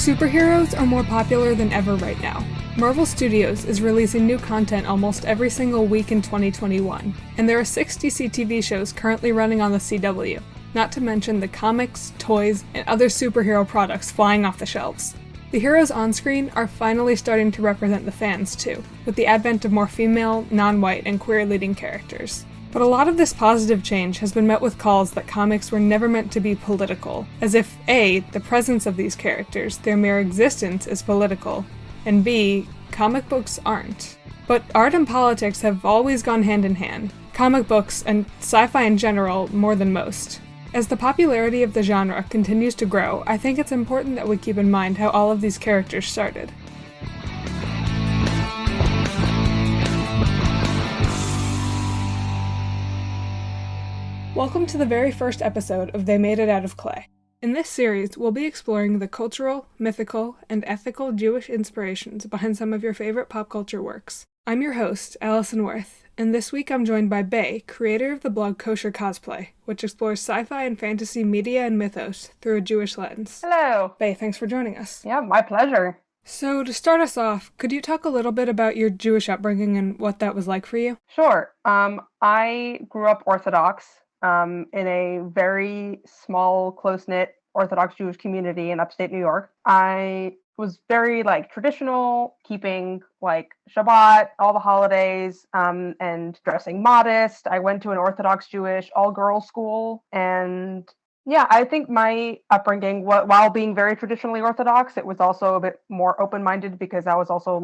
Superheroes are more popular than ever right now. Marvel Studios is releasing new content almost every single week in 2021, and there are 6 DC TV shows currently running on the CW, not to mention the comics, toys, and other superhero products flying off the shelves. The heroes on screen are finally starting to represent the fans too, with the advent of more female, non-white, and queer leading characters. But a lot of this positive change has been met with calls that comics were never meant to be political, as if A, the presence of these characters, their mere existence, is political, and B, comic books aren't. But art and politics have always gone hand in hand, comic books and sci-fi in general more than most. As the popularity of the genre continues to grow, I think it's important that we keep in mind how all of these characters started. Welcome to the very first episode of They Made It Out of Clay. In this series, we'll be exploring the cultural, mythical, and ethical Jewish inspirations behind some of your favorite pop culture works. I'm your host, Allison Worth, and this week I'm joined by Bay, creator of the blog Kosher Cosplay, which explores sci-fi and fantasy media and mythos through a Jewish lens. Hello. Bay, thanks for joining us. Yeah, my pleasure. So to start us off, could you talk a little bit about your Jewish upbringing and what that was like for you? Sure. I grew up Orthodox in a very small, close-knit Orthodox Jewish community in upstate New York. I was very traditional, keeping Shabbat, all the holidays, and dressing modest. I went to an Orthodox Jewish all-girls school, and yeah, I think my upbringing, while being very traditionally Orthodox, it was also a bit more open-minded because I was also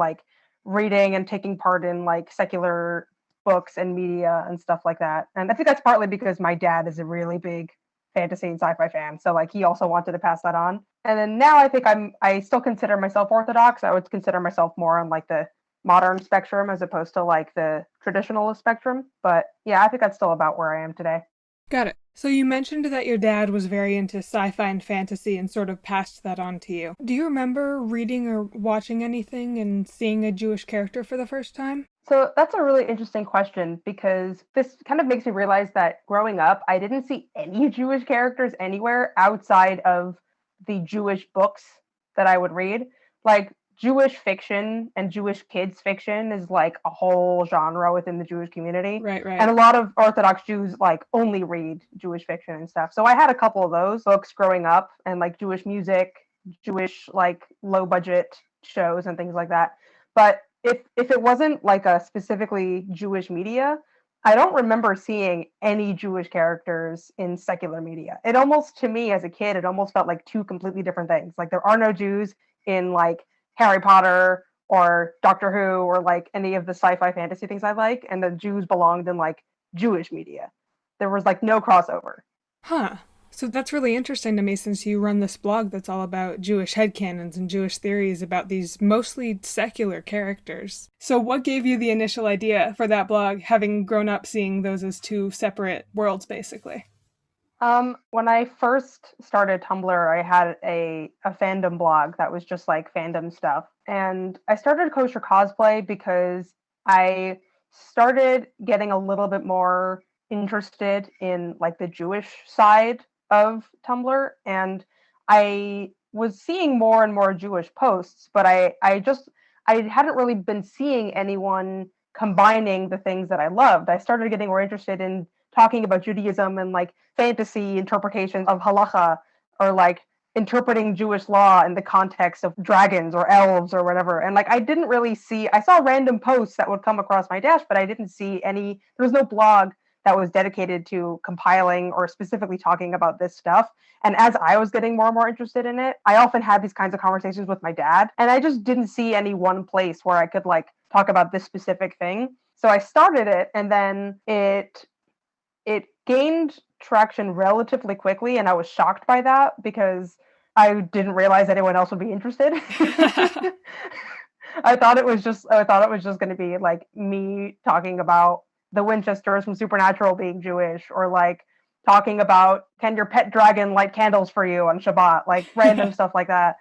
reading and taking part in secular books and media and stuff like that. And I think that's partly because my dad is a really big fantasy and sci-fi fan. So he also wanted to pass that on. And then now I think I still consider myself Orthodox. I would consider myself more on the modern spectrum as opposed to the traditionalist spectrum. But yeah, I think that's still about where I am today. Got it. So you mentioned that your dad was very into sci-fi and fantasy and sort of passed that on to you. Do you remember reading or watching anything and seeing a Jewish character for the first time? So that's a really interesting question because this kind of makes me realize that growing up, I didn't see any Jewish characters anywhere outside of the Jewish books that I would read. Jewish fiction and Jewish kids fiction is a whole genre within the Jewish community. Right. And a lot of Orthodox Jews only read Jewish fiction and stuff. So I had a couple of those books growing up and Jewish music, Jewish low budget shows and things like that. But if it wasn't a specifically Jewish media, I don't remember seeing any Jewish characters in secular media. It almost, to me as a kid, it almost felt like two completely different things. There are no Jews in Harry Potter or Doctor Who or any of the sci-fi fantasy things I like, and the Jews belonged in Jewish media. There was no crossover. Huh. So that's really interesting to me since you run this blog that's all about Jewish headcanons and Jewish theories about these mostly secular characters. So what gave you the initial idea for that blog, having grown up seeing those as two separate worlds, basically? When I first started Tumblr, I had a fandom blog that was just fandom stuff. And I started Kosher Cosplay because I started getting a little bit more interested in the Jewish side of Tumblr, and I was seeing more and more Jewish posts, but I hadn't really been seeing anyone combining the things that I loved. I started getting more interested in talking about Judaism and fantasy interpretations of halacha, or interpreting Jewish law in the context of dragons or elves or whatever. And I didn't really see, I saw random posts that would come across my dash, but I didn't see any, there was no blog that was dedicated to compiling or specifically talking about this stuff. And as I was getting more and more interested in it, I often had these kinds of conversations with my dad, and I just didn't see any one place where I could talk about this specific thing. So I started it, and then it gained traction relatively quickly, and I was shocked by that because I didn't realize anyone else would be interested. I thought it was just going to be me talking about the Winchesters from Supernatural being Jewish, or talking about, can your pet dragon light candles for you on Shabbat, random stuff like that.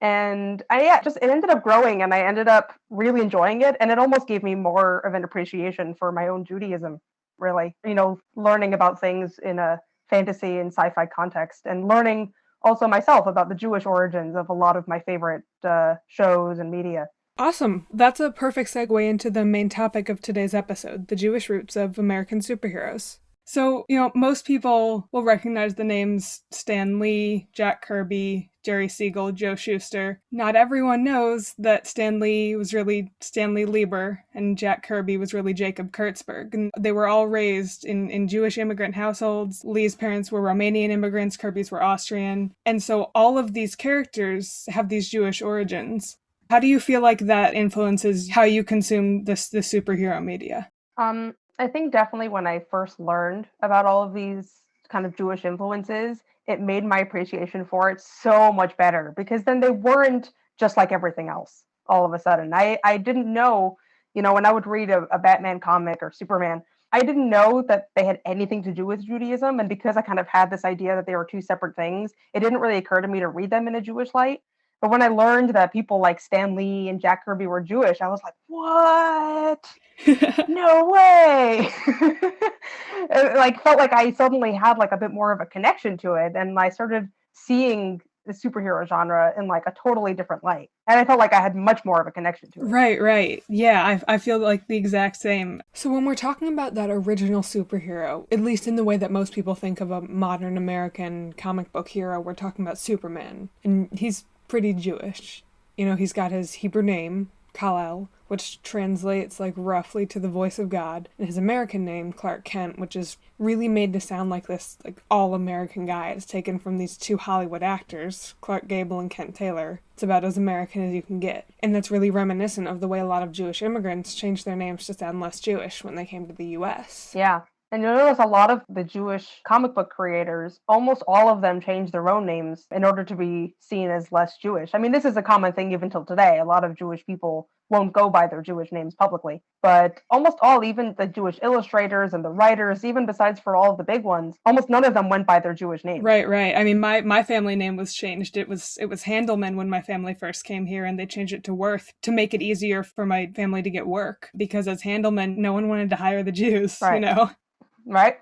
And it ended up growing, and I ended up really enjoying it. And it almost gave me more of an appreciation for my own Judaism, really, learning about things in a fantasy and sci-fi context, and learning also myself about the Jewish origins of a lot of my favorite shows and media. Awesome. That's a perfect segue into the main topic of today's episode, the Jewish roots of American superheroes. So, most people will recognize the names Stan Lee, Jack Kirby, Jerry Siegel, Joe Shuster. Not everyone knows that Stan Lee was really Stanley Lieber and Jack Kirby was really Jacob Kurtzberg. And they were all raised in Jewish immigrant households. Lee's parents were Romanian immigrants, Kirby's were Austrian. And so all of these characters have these Jewish origins. How do you feel like that influences how you consume the superhero media? I think definitely when I first learned about all of these kind of Jewish influences, it made my appreciation for it so much better because then they weren't just like everything else all of a sudden. I didn't know, when I would read a Batman comic or Superman, I didn't know that they had anything to do with Judaism. And because I kind of had this idea that they were two separate things, it didn't really occur to me to read them in a Jewish light. But when I learned that people like Stan Lee and Jack Kirby were Jewish, I was like, what? No way. It felt like I suddenly had like a bit more of a connection to it, and I started seeing the superhero genre in like a totally different light, and I felt like I had much more of a connection to it. Right. Yeah, I feel like the exact same. So when we're talking about that original superhero, at least in the way that most people think of a modern American comic book hero, we're talking about Superman, and he's pretty Jewish. He's got his Hebrew name, Kal-El, which translates like roughly to the voice of God, and his American name, Clark Kent, which is really made to sound like this like all-American guy. It's taken from these two Hollywood actors, Clark Gable and Kent Taylor. It's about as American as you can get. And that's really reminiscent of the way a lot of Jewish immigrants changed their names to sound less Jewish when they came to the US. Yeah. And you'll notice a lot of the Jewish comic book creators, almost all of them changed their own names in order to be seen as less Jewish. I mean, this is a common thing even till today. A lot of Jewish people won't go by their Jewish names publicly. But almost all, even the Jewish illustrators and the writers, even besides for all of the big ones, almost none of them went by their Jewish names. Right. I mean, my family name was changed. It was Handelman when my family first came here, and they changed it to Worth to make it easier for my family to get work. Because as Handelman, no one wanted to hire the Jews, right. Right.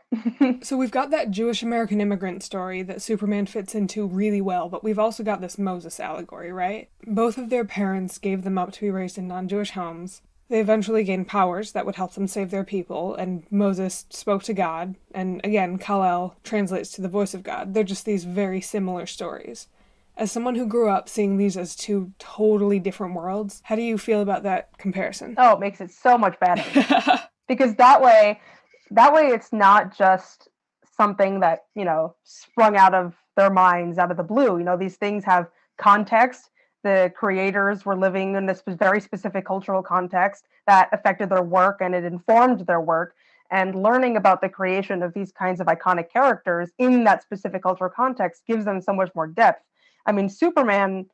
So we've got that Jewish American immigrant story that Superman fits into really well, but we've also got this Moses allegory, right? Both of their parents gave them up to be raised in non-Jewish homes. They eventually gained powers that would help them save their people, and Moses spoke to God, and again, Kal-El translates to the voice of God. They're just these very similar stories. As someone who grew up seeing these as two totally different worlds, how do you feel about that comparison? Oh, it makes it so much better. Because that way it's not just something that, sprung out of their minds, out of the blue. These things have context. The creators were living in this very specific cultural context that affected their work, and it informed their work. And learning about the creation of these kinds of iconic characters in that specific cultural context gives them so much more depth. I mean, Superman,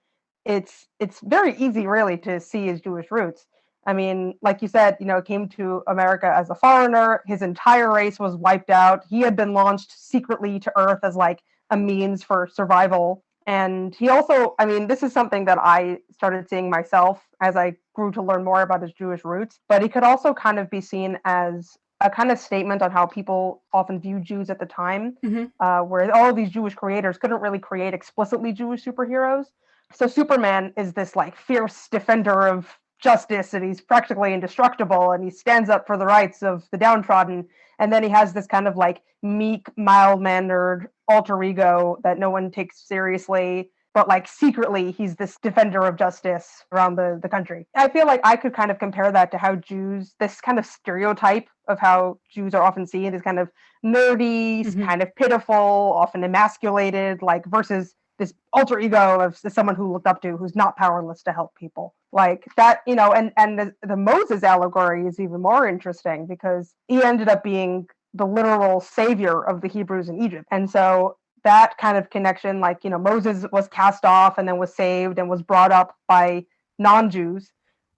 it's very easy really to see his Jewish roots. I mean, like you said, came to America as a foreigner. His entire race was wiped out. He had been launched secretly to Earth as like a means for survival. And he also, I mean, this is something that I started seeing myself as I grew to learn more about his Jewish roots. But he could also kind of be seen as a kind of statement on how people often viewed Jews at the time, where all of these Jewish creators couldn't really create explicitly Jewish superheroes. So Superman is this like fierce defender of justice, and he's practically indestructible, and he stands up for the rights of the downtrodden. And then he has this kind of like meek, mild-mannered alter ego that no one takes seriously, but like secretly he's this defender of justice around the country. I feel like I could kind of compare that to how Jews, this kind of stereotype of how Jews are often seen as kind of nerdy, kind of pitiful, often emasculated, like versus this alter ego of someone who looked up to, who's not powerless to help people. Like that, and the Moses allegory is even more interesting because he ended up being the literal savior of the Hebrews in Egypt. And so that kind of connection, like, Moses was cast off and then was saved and was brought up by non-Jews.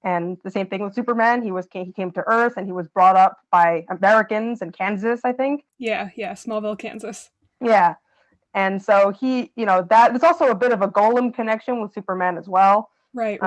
And the same thing with Superman. He came to Earth and he was brought up by Americans in Kansas, I think. Yeah, Smallville, Kansas. Yeah. And so he, that there's also a bit of a Golem connection with Superman as well. Right.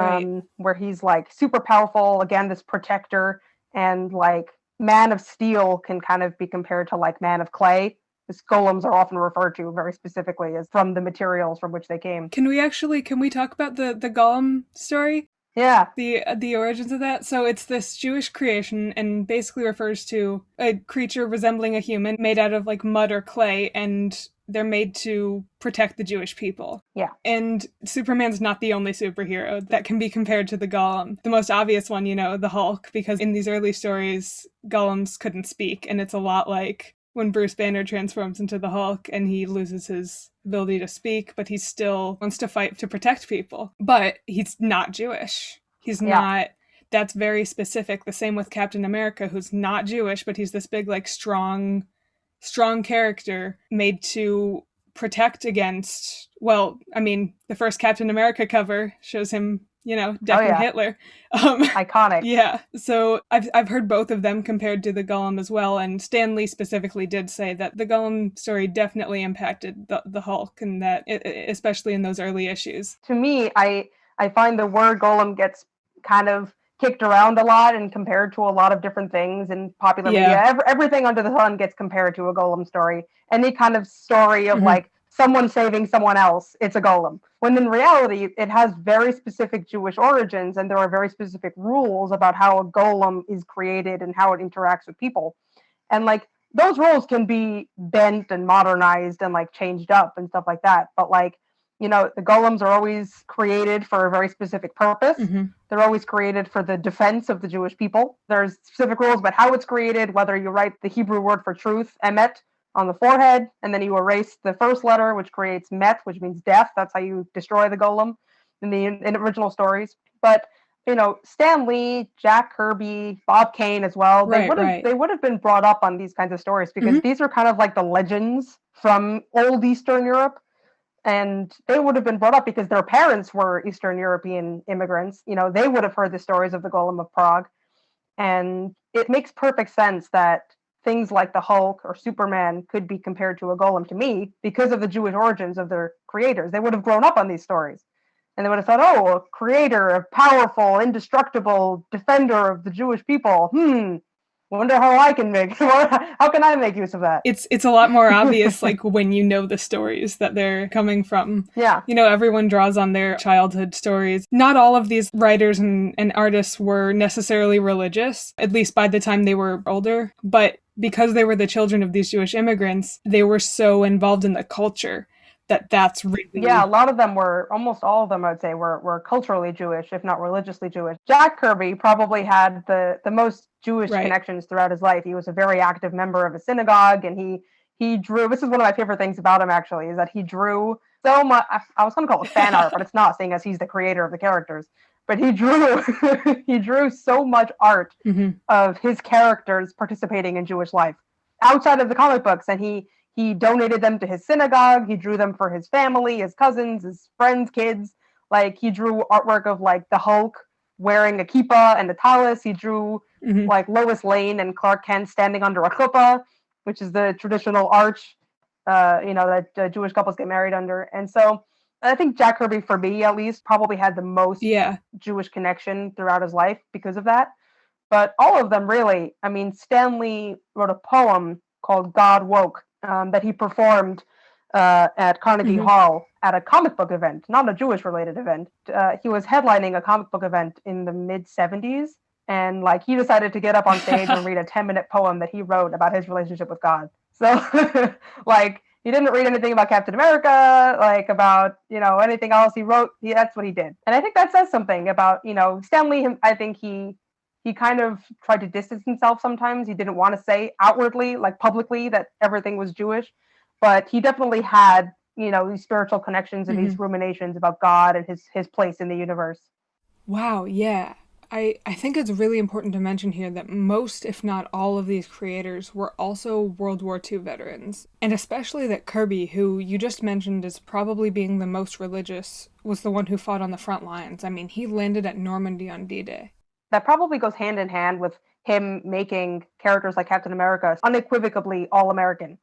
Where he's like super powerful, again, this protector, and like Man of Steel can kind of be compared to like Man of Clay, As golems are often referred to very specifically as from the materials from which they came. Can we talk about the golem story? Yeah. The origins of that. So it's this Jewish creation and basically refers to a creature resembling a human made out of like mud or clay, and they're made to protect the Jewish people. Yeah. And Superman's not the only superhero that can be compared to the golem. The most obvious one, the Hulk, because in these early stories, golems couldn't speak, and it's a lot like when Bruce Banner transforms into the Hulk and he loses his ability to speak, but he still wants to fight to protect people. But he's not Jewish. He's not. That's very specific. The same with Captain America, who's not Jewish, but he's this big, like, strong character made to protect against, the first Captain America cover shows him decking Hitler. Iconic. Yeah. So I've heard both of them compared to the Golem as well, and Stan Lee specifically did say that the Golem story definitely impacted the Hulk, and that especially in those early issues. To me, I find the word Golem gets kind of kicked around a lot and compared to a lot of different things in popular media. Everything under the sun gets compared to a Golem story. Any kind of story of like someone saving someone else, it's a golem. When in reality, it has very specific Jewish origins, and there are very specific rules about how a golem is created and how it interacts with people. And like those rules can be bent and modernized and like changed up and stuff like that. But like, the golems are always created for a very specific purpose. They're always created for the defense of the Jewish people. There's specific rules about how it's created, whether you write the Hebrew word for truth, emet, on the forehead, and then you erase the first letter, which creates met, which means death. That's how you destroy the golem in original stories. But Stan Lee, Jack Kirby, Bob Kane as well, they would have been brought up on these kinds of stories because these are kind of like the legends from old Eastern Europe. And they would have been brought up because their parents were Eastern European immigrants. They would have heard the stories of the Golem of Prague. And it makes perfect sense that things like the Hulk or Superman could be compared to a golem to me because of the Jewish origins of their creators. They would have grown up on these stories. And they would have thought, a creator, a powerful, indestructible defender of the Jewish people. Wonder how I can how can I make use of that? It's a lot more obvious, like when you know the stories that they're coming from. Yeah. Everyone draws on their childhood stories. Not all of these writers and artists were necessarily religious, at least by the time they were older. But because they were the children of these Jewish immigrants, they were so involved in the culture that's really... Yeah, a lot of them were, almost all of them, I would say, were culturally Jewish, if not religiously Jewish. Jack Kirby probably had the most Jewish connections throughout his life. He was a very active member of a synagogue, and he drew... This is one of my favorite things about him, actually, is that he drew so much... I was going to call it fan art, but it's not, seeing as he's the creator of the characters. But he drew so much art of his characters participating in Jewish life outside of the comic books, and he donated them to his synagogue. He drew them for his family, his cousins, his friends, kids. Like he drew artwork of like the Hulk wearing a kippah and a tallis. He drew like Lois Lane and Clark Kent standing under a chuppah, which is the traditional arch, that Jewish couples get married under. And so I think Jack Kirby, for me at least, probably had the most Jewish connection throughout his life because of that. But all of them really, Stan Lee wrote a poem called God Woke that he performed at Carnegie Hall at a comic book event, not a Jewish related event. He was headlining a comic book event in the mid 70s. And like he decided to get up on stage and read a 10-minute poem that he wrote about his relationship with God. So like he didn't read anything about Captain America, like about, anything else. He wrote, that's what he did. And I think that says something about, Stan Lee. I think he kind of tried to distance himself sometimes. He didn't want to say outwardly, like publicly, that everything was Jewish. But he definitely had, these spiritual connections and these ruminations about God and his place in the universe. Wow, yeah. I think it's really important to mention here that most, if not all, of these creators were also World War II veterans. And especially that Kirby, who you just mentioned as probably being the most religious, was the one who fought on the front lines. He landed at Normandy on D-Day. That probably goes hand in hand with him making characters like Captain America unequivocally all-American.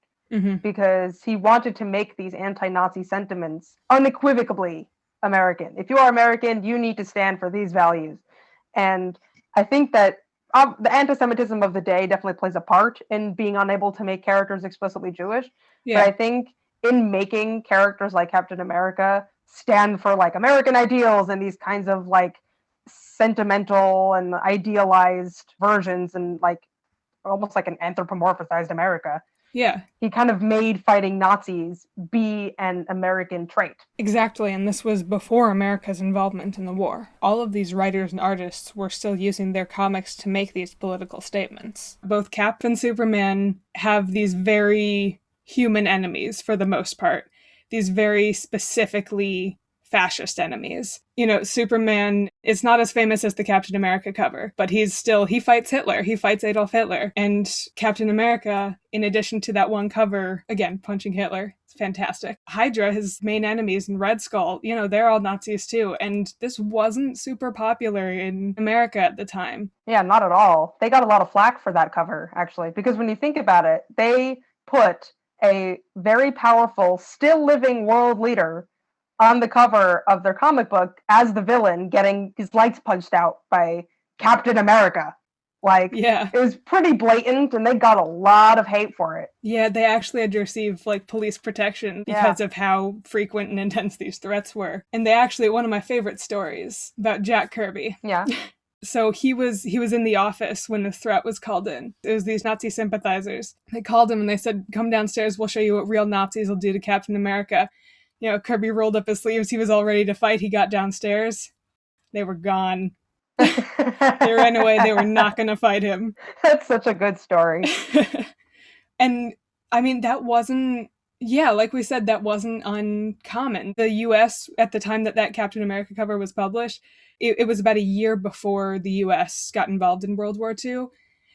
Because he wanted to make these anti-Nazi sentiments unequivocally American. If you are American, you need to stand for these values. And I think that the anti-Semitism of the day definitely plays a part in being unable to make characters explicitly Jewish. But Yeah. I think in making characters like Captain America stand for like American ideals and these kinds of like sentimental and idealized versions and like almost like an anthropomorphized America, Yeah. he kind of made fighting Nazis be an American trait. Exactly, and this was before America's involvement in the war. All of these writers and artists were still using their comics to make these political statements. Both Cap and Superman have these very human enemies for the most part, these very specifically fascist enemies. You know, Superman is not as famous as the Captain America cover, but he fights Hitler. He fights Adolf Hitler. And Captain America, in addition to that one cover, again, punching Hitler, it's fantastic. Hydra, his main enemies, and Red Skull, you know, they're all Nazis too. And this wasn't super popular in America at the time. Yeah, not at all. They got a lot of flack for that cover, actually, because when you think about it, they put a very powerful, still living world leader on the cover of their comic book as the villain, getting his lights punched out by Captain America. Like, yeah, it was pretty blatant, and they got a lot of hate for it. Yeah, they actually had to receive like police protection because of how frequent and intense these threats were. And they actually, one of my favorite stories about Jack Kirby. Yeah. So he was in the office when the threat was called in. It was these Nazi sympathizers. They called him and they said, "Come downstairs, we'll show you what real Nazis will do to Captain America." You know, Kirby rolled up his sleeves. He was all ready to fight. He got downstairs. They were gone. They ran away. They were not going to fight him. That's such a good story. And I mean, that wasn't, like we said, that wasn't uncommon. The US, at the time that Captain America cover was published, it was about a year before the US got involved in World War II.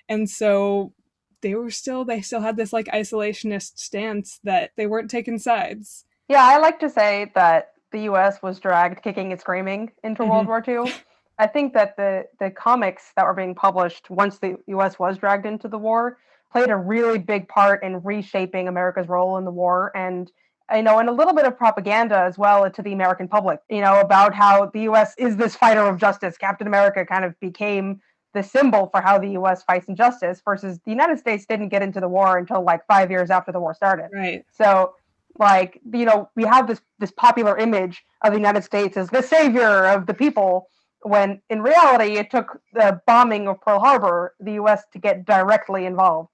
And so they still had this like isolationist stance that they weren't taking sides. Yeah, I like to say that the US was dragged kicking and screaming into World War II. I think that the comics that were being published once the US was dragged into the war played a really big part in reshaping America's role in the war, and and a little bit of propaganda as well to the American public, about how the US is this fighter of justice. Captain America kind of became the symbol for how the US fights injustice, versus the United States didn't get into the war until like 5 years after the war started. Right. So like, we have this popular image of the United States as the savior of the people, when in reality it took the bombing of Pearl Harbor, the US, to get directly involved.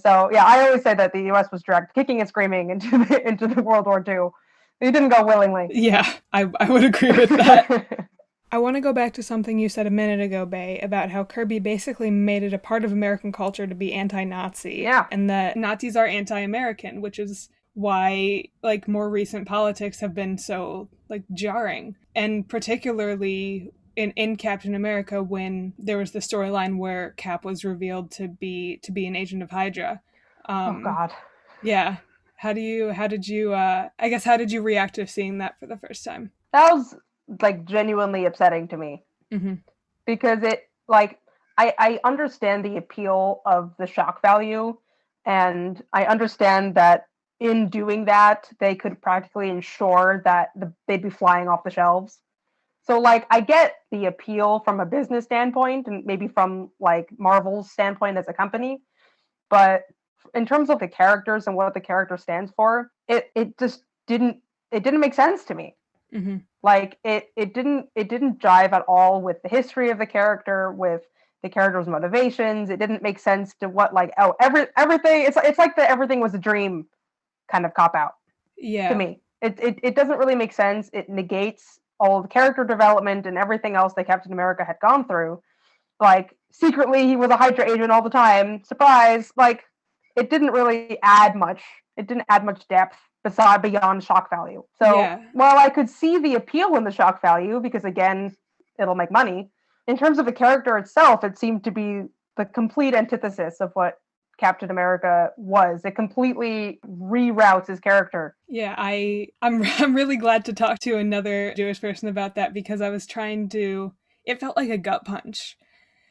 So yeah, I always say that the US was dragged kicking and screaming into the World War II. They didn't go willingly. Yeah, I would agree with that. I want to go back to something you said a minute ago, Bay, about how Kirby basically made it a part of American culture to be anti-Nazi. Yeah. And that Nazis are anti-American, which is why like more recent politics have been so like jarring. And particularly in Captain America, when there was the storyline where Cap was revealed to be an agent of Hydra. Oh God. Yeah. How did you react to seeing that for the first time? That was like genuinely upsetting to me. Mm-hmm. Because it like I understand the appeal of the shock value, and I understand that in doing that they could practically ensure that they'd be flying off the shelves. So like I get the appeal from a business standpoint and maybe from like Marvel's standpoint as a company, but in terms of the characters and what the character stands for, it just didn't make sense to me. Mm-hmm. Like it didn't jive at all with the history of the character, with the character's motivations. It didn't make sense to what like everything. It's like the everything was a dream kind of cop out. Yeah. To me, it doesn't really make sense. It negates all the character development and everything else that Captain America had gone through. Like secretly he was a Hydra agent all the time. Surprise! Like it didn't really add much. It didn't add much depth beyond shock value. So while I could see the appeal in the shock value, because again, it'll make money, in terms of the character itself, it seemed to be the complete antithesis of what Captain America was. It completely reroutes his character. Yeah, I'm really glad to talk to another Jewish person about that, because I was it felt like a gut punch.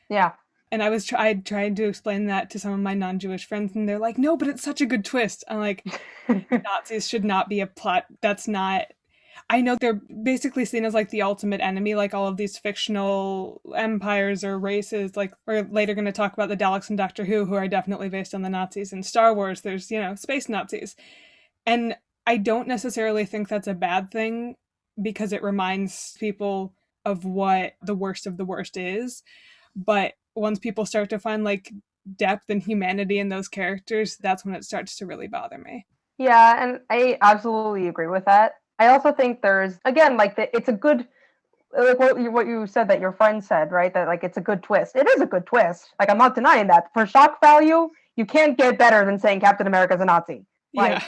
Yeah. And I tried to explain that to some of my non-Jewish friends, and they're like, "No, but it's such a good twist." I'm like, Nazis should not be a plot. That's not. I know they're basically seen as like the ultimate enemy, like all of these fictional empires or races. Like we're later going to talk about the Daleks and Doctor Who are definitely based on the Nazis. In Star Wars, there's, space Nazis. And I don't necessarily think that's a bad thing because it reminds people of what the worst of the worst is. But once people start to find like depth and humanity in those characters, that's when it starts to really bother me. Yeah, and I absolutely agree with that. I also think there's again like it's a good like what you said that your friend said, right? That like it's a good twist. It is a good twist. Like I'm not denying that. For shock value, you can't get better than saying Captain America's a Nazi. Like Yeah.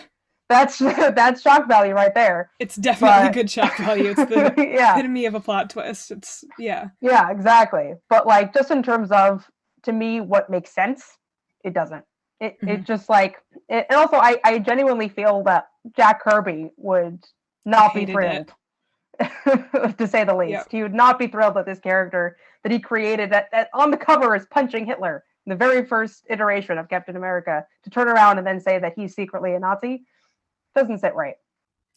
That's shock value right there. It's definitely good shock value. It's the yeah. epitome of a plot twist. It's yeah. Yeah, exactly. But like just in terms of to me what makes sense, it doesn't. It just like and also I genuinely feel that Jack Kirby would not be thrilled. To say the least. Yep. He would not be thrilled that this character that he created that on the cover is punching Hitler in the very first iteration of Captain America to turn around and then say that he's secretly a Nazi doesn't sit right.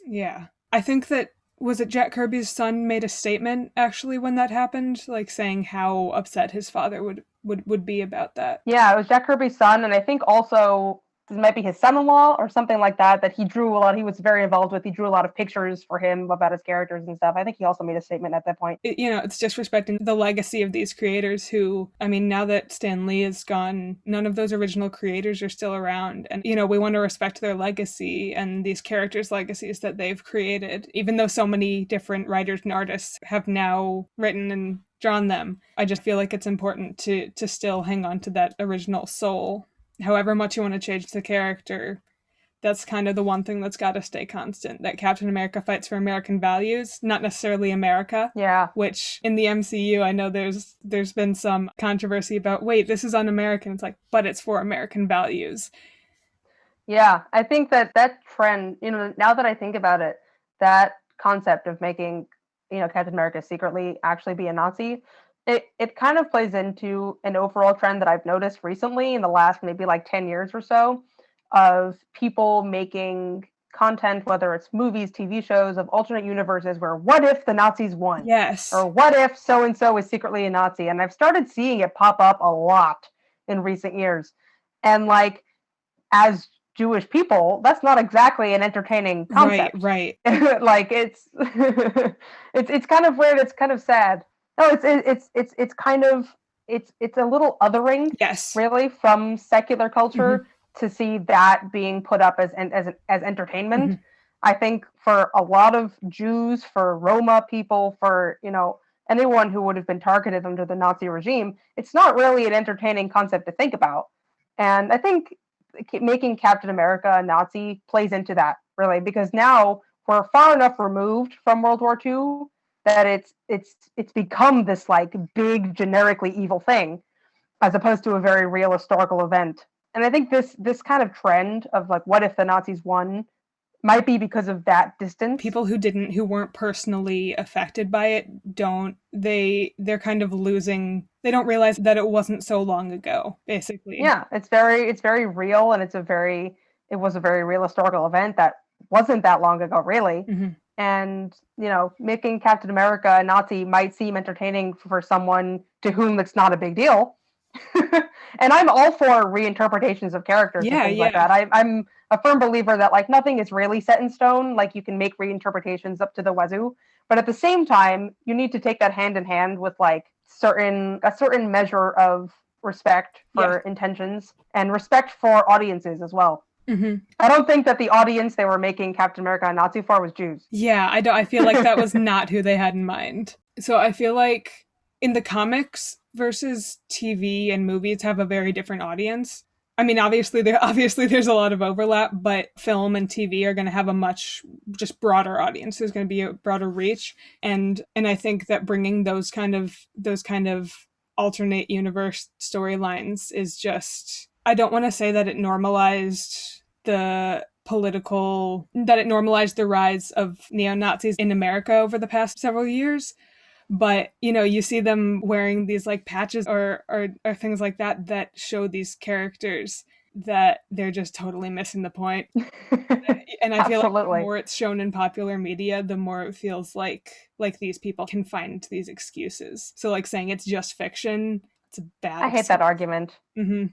Yeah. I think that was it Jack Kirby's son made a statement actually when that happened, like saying how upset his father would be about that. Yeah, it was Jack Kirby's son, and I think also it might be his son-in-law or something like that he drew a lot. He was very involved with. He drew a lot of pictures for him about his characters and stuff. I think he also made a statement at that point. It's disrespecting the legacy of these creators who, I mean, now that Stan Lee is gone, none of those original creators are still around. And, we want to respect their legacy and these characters' legacies that they've created, even though so many different writers and artists have now written and drawn them. I just feel like it's important to still hang on to that original soul. However much you want to change the character, that's kind of the one thing that's got to stay constant, that Captain America fights for American values, not necessarily America. Yeah. Which in the MCU, I know there's been some controversy about, wait, this is un-American. It's like, but it's for American values. Yeah, I think that trend, now that I think about it, that concept of making, Captain America secretly actually be a Nazi, it kind of plays into an overall trend that I've noticed recently in the last maybe like 10 years or so of people making content, whether it's movies, TV shows, of alternate universes where what if the Nazis won? Yes. Or what if so-and-so is secretly a Nazi? And I've started seeing it pop up a lot in recent years. And like, as Jewish people, that's not exactly an entertaining concept. Right. Like it's it's kind of weird. It's kind of sad. No, it's kind of it's a little othering. Yes. Really, from secular culture to see that being put up as entertainment. I think for a lot of Jews, for Roma people, for anyone who would have been targeted under the Nazi regime, it's not really an entertaining concept to think about. And I think making Captain America a Nazi plays into that, really, because now we're far enough removed from World War II that it's become this like big generically evil thing as opposed to a very real historical event. And I think this kind of trend of like what if the Nazis won might be because of that distance. People who weren't personally affected by it they're kind of losing, they don't realize that it wasn't so long ago, basically. Yeah, it's very real, and it was a very real historical event that wasn't that long ago, really. And making Captain America a Nazi might seem entertaining for someone to whom it's not a big deal. And I'm all for reinterpretations of characters and things like that. I'm a firm believer that like nothing is really set in stone. Like you can make reinterpretations up to the wazoo, but at the same time, you need to take that hand in hand with like a certain measure of respect for intentions and respect for audiences as well. I don't think that the audience they were making Captain America a Nazi for was Jews. Yeah, I feel like that was not who they had in mind. So I feel like in the comics versus TV and movies have a very different audience. I mean, obviously there's a lot of overlap, but film and TV are going to have a much just broader audience. There's going to be a broader reach, and I think that bringing those kind of alternate universe storylines is just, I don't want to say that it normalized the rise of neo-Nazis in America over the past several years. But, you see them wearing these like patches or things like that show these characters. that they're just totally missing the point. And I feel like the Absolutely. more it's shown in popular media, the more it feels like these people can find these excuses. So like saying it's just fiction, it's a bad I hate excuse. that argument. Mm-hmm.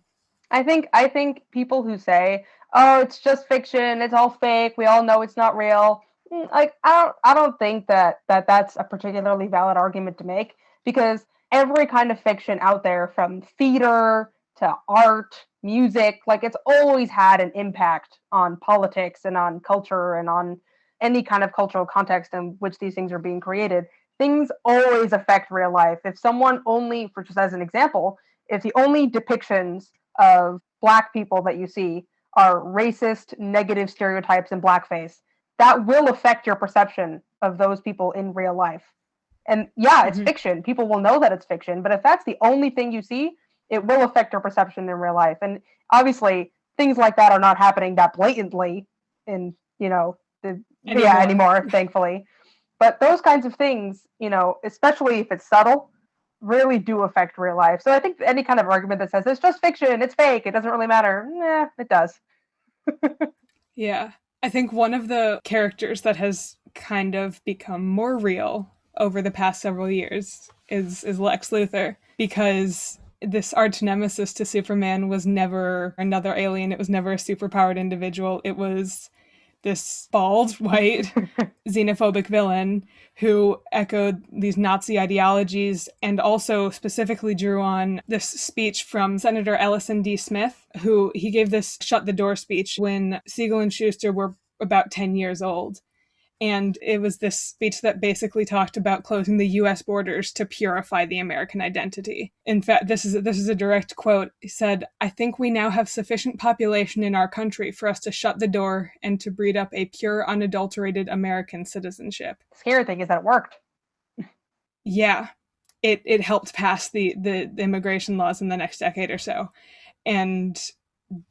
I think people who say, "Oh, it's just fiction. It's all fake. We all know it's not real." Like I don't think that's a particularly valid argument to make, because every kind of fiction out there, from theater to art, music, like it's always had an impact on politics and on culture and on any kind of cultural context in which these things are being created. Things always affect real life. If someone only, for just as an example, if the only depictions of black people that you see are racist, negative stereotypes and blackface, that will affect your perception of those people in real life. And yeah, it's Mm-hmm. fiction. People will know that it's fiction, but if that's the only thing you see, it will affect your perception in real life. And obviously, things like that are not happening that blatantly in, the media Anymore. anymore, thankfully. But those kinds of things, especially if it's subtle, really do affect real life. So I think any kind of argument that says it's just fiction, it's fake, it doesn't really matter, it does. Yeah. I think one of the characters that has kind of become more real over the past several years is Lex Luthor, because this arch nemesis to Superman was never another alien. It was never a superpowered individual. It was this bald, white, xenophobic villain who echoed these Nazi ideologies and also specifically drew on this speech from Senator Allison D. Smith, who he gave this shut the door speech when Siegel and Schuster were about 10 years old. And it was this speech that basically talked about closing the US borders to purify the American identity. In fact, this is a direct quote. He said, "I think we now have sufficient population in our country for us to shut the door and to breed up a pure, unadulterated American citizenship." The scary thing is that it worked. Yeah, it helped pass the immigration laws in the next decade or so. And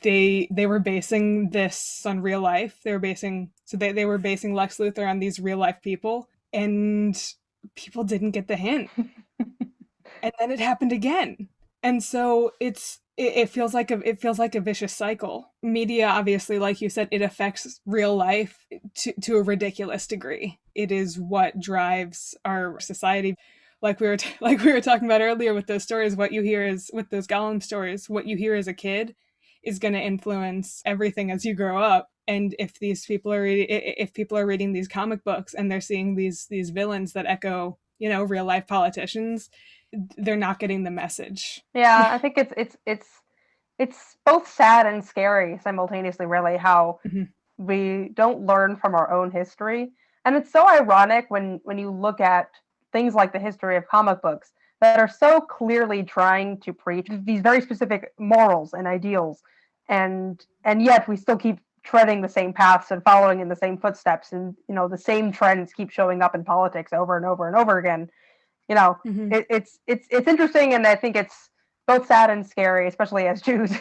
they were basing this on real life. They were basing Lex Luthor on these real life people, and people didn't get the hint. And then it happened again. And so it feels like a vicious cycle. Media, obviously, like you said, it affects real life to a ridiculous degree. It is what drives our society. Like we were talking about earlier with those stories, what you hear is with those Gollum stories, what you hear as a kid is going to influence everything as you grow up. And if people are reading these comic books and they're seeing these villains that echo, real life politicians, they're not getting the message. Yeah, I think it's both sad and scary simultaneously, really, how Mm-hmm. we don't learn from our own history. And it's so ironic when you look at things like the history of comic books that are so clearly trying to preach these very specific morals and ideals, and yet we still keep treading the same paths and following in the same footsteps, and the same trends keep showing up in politics over and over and over again. you know Mm-hmm. it's interesting, and I think it's both sad and scary, especially as Jews.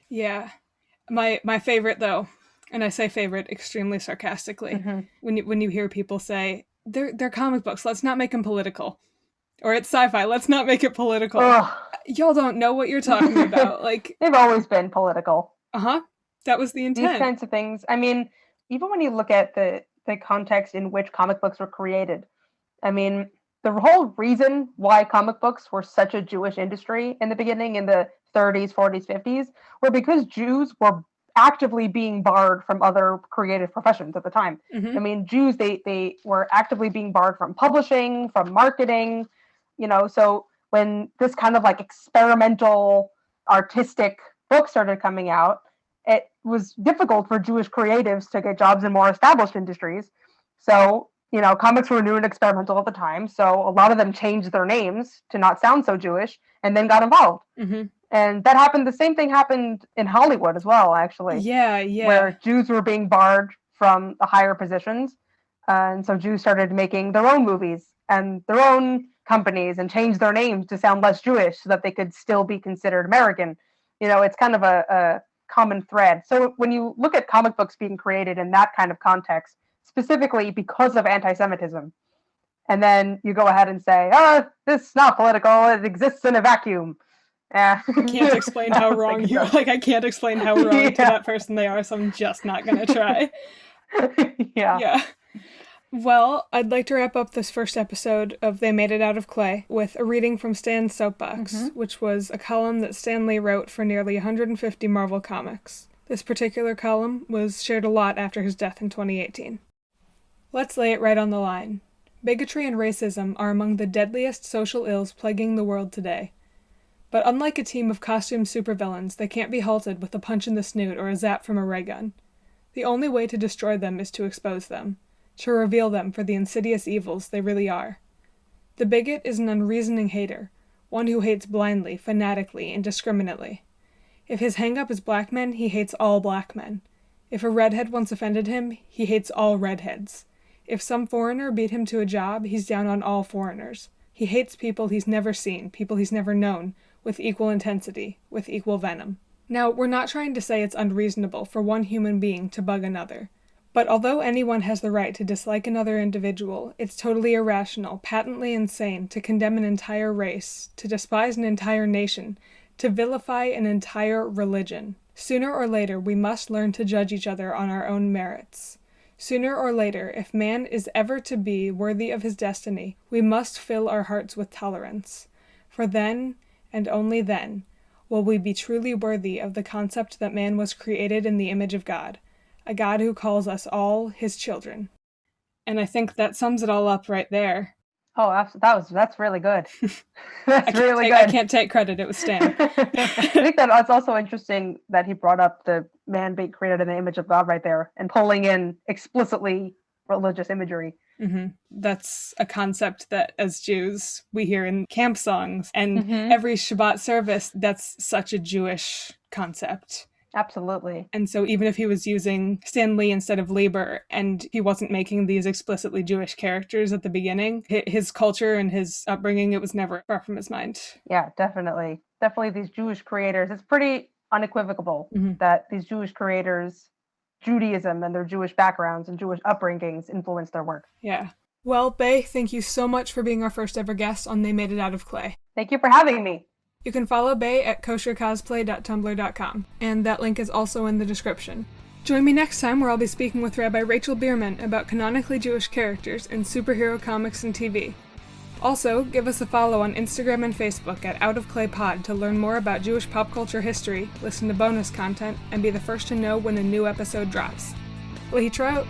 Yeah. My favorite, though, and I say favorite extremely sarcastically, Hmm. when you hear people say they're comic books, let's not make them political, or it's sci-fi, let's not make it political. Ugh. Y'all don't know what you're talking about. Like, They've always been political, uh-huh, that was the these intent. kinds of things. I mean, even when you look at the context in which comic books were created, I mean, the whole reason why comic books were such a Jewish industry in the beginning, in the 30s, 40s, 50s, were because Jews were actively being barred from other creative professions at the time. Mm-hmm. I mean, Jews, they were actively being barred from publishing, from marketing, so when this kind of like experimental artistic book started coming out, it was difficult for Jewish creatives to get jobs in more established industries. So comics were new and experimental at the time, so a lot of them changed their names to not sound so Jewish, and then got involved. Mm-hmm. And that happened. The same thing happened in Hollywood as well, actually, Yeah, yeah. where Jews were being barred from the higher positions, and so Jews started making their own movies and their own companies and changed their names to sound less Jewish so that they could still be considered American. It's kind of a common thread. So when you look at comic books being created in that kind of context, specifically because of anti-Semitism, and then you go ahead and say, "Oh, this is not political. It exists in a vacuum." Yeah. I can't explain how wrong you are. Like, I can't explain how wrong to that person they are, so I'm just not gonna try. Yeah. Yeah. Well, I'd like to wrap up this first episode of They Made It Out of Clay with a reading from Stan's Soapbox, which was a column that Stan Lee wrote for nearly 150 Marvel comics. This particular column was shared a lot after his death in 2018. Let's lay it right on the line. Bigotry and racism are among the deadliest social ills plaguing the world today. But unlike a team of costumed supervillains, they can't be halted with a punch in the snoot or a zap from a ray gun. The only way to destroy them is to expose them, to reveal them for the insidious evils they really are. The bigot is an unreasoning hater, one who hates blindly, fanatically, indiscriminately. If his hang-up is black men, he hates all black men. If a redhead once offended him, he hates all redheads. If some foreigner beat him to a job, he's down on all foreigners. He hates people he's never seen, people he's never known, with equal intensity, with equal venom. Now, we're not trying to say it's unreasonable for one human being to bug another. But although anyone has the right to dislike another individual, it's totally irrational, patently insane to condemn an entire race, to despise an entire nation, to vilify an entire religion. Sooner or later, we must learn to judge each other on our own merits. Sooner or later, if man is ever to be worthy of his destiny, we must fill our hearts with tolerance. For then, and only then, will we be truly worthy of the concept that man was created in the image of God. A God who calls us all his children. And I think that sums it all up right there. Oh, that's really good. That's really good. I can't take credit. It was Stan. I think that it's also interesting that he brought up the man being created in the image of God right there and pulling in explicitly religious imagery. Mm-hmm. That's a concept that as Jews we hear in camp songs and every Shabbat service. That's such a Jewish concept. Absolutely. And so even if he was using Stan Lee instead of Lieber and he wasn't making these explicitly Jewish characters at the beginning, his culture and his upbringing, it was never far from his mind. Yeah, definitely. Definitely these Jewish creators. It's pretty unequivocal that these Jewish creators, Judaism and their Jewish backgrounds and Jewish upbringings influenced their work. Yeah. Well, Bae, thank you so much for being our first ever guest on They Made It Out of Clay. Thank you for having me. You can follow Bae at koshercosplay.tumblr.com, and that link is also in the description. Join me next time where I'll be speaking with Rabbi Rachel Bierman about canonically Jewish characters in superhero comics and TV. Also, give us a follow on Instagram and Facebook at Out of Clay Pod to learn more about Jewish pop culture history, listen to bonus content, and be the first to know when a new episode drops. Lehitraot!